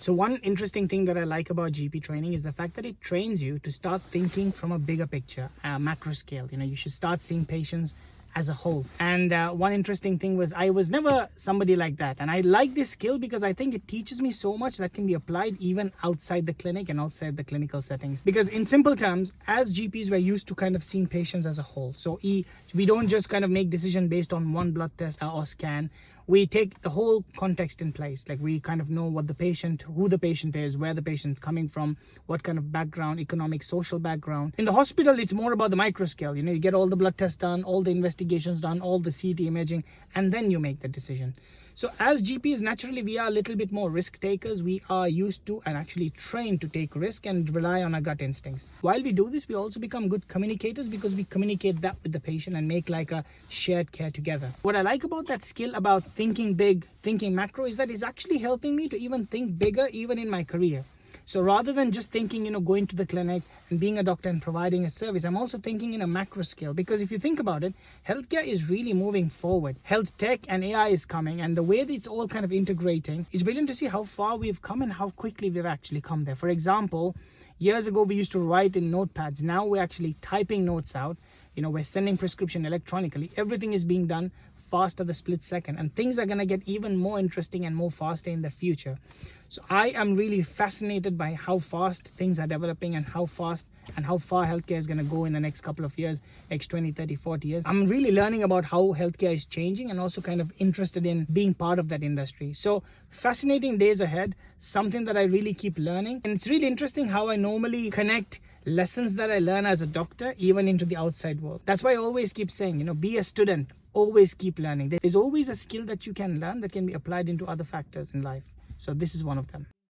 So one interesting thing that I like about GP training is the fact that it trains you to start thinking from a bigger picture, a macro scale. You should start seeing patients as a whole. And one interesting thing was I was never somebody like that. And I like this skill because I think it teaches me so much that can be applied even outside the clinic and outside the clinical settings. Because in simple terms, as GPs, we're used to kind of seeing patients as a whole. So we don't just kind of make decision based on one blood test or scan. We take the whole context in place. Like we kind of know what the patient, who the patient is, where the patient's coming from, what kind of background, economic, social background. In the hospital, it's more about the micro scale. You get all the blood tests done, all the investigations done, all the CT imaging, and then you make the decision. So as GPs, naturally, we are a little bit more risk takers. We are used to and actually trained to take risk and rely on our gut instincts. While we do this, we also become good communicators because we communicate that with the patient and make like a shared care together. What I like about that skill about thinking big, thinking macro is that it's actually helping me to even think bigger even in my career. So rather than just thinking, going to the clinic and being a doctor and providing a service, I'm also thinking in a macro scale. Because if you think about it, healthcare is really moving forward. Health tech and AI is coming, and the way that it's all kind of integrating is brilliant to see how far we've come and how quickly we've actually come there. For example, years ago, we used to write in notepads. Now we're actually typing notes out. We're sending prescription electronically. Everything is being done fast at the split second, and things are going to get even more interesting and more faster in the future. So I am really fascinated by how fast things are developing and how fast and how far healthcare is going to go in the next couple of years, next 20, 30, 40 years. I'm really learning about how healthcare is changing and also kind of interested in being part of that industry. So fascinating days ahead, something that I really keep learning. And it's really interesting how I normally connect lessons that I learn as a doctor even into the outside world. That's why I always keep saying, be a student, always keep learning. There's always a skill that you can learn that can be applied into other factors in life. So this is one of them.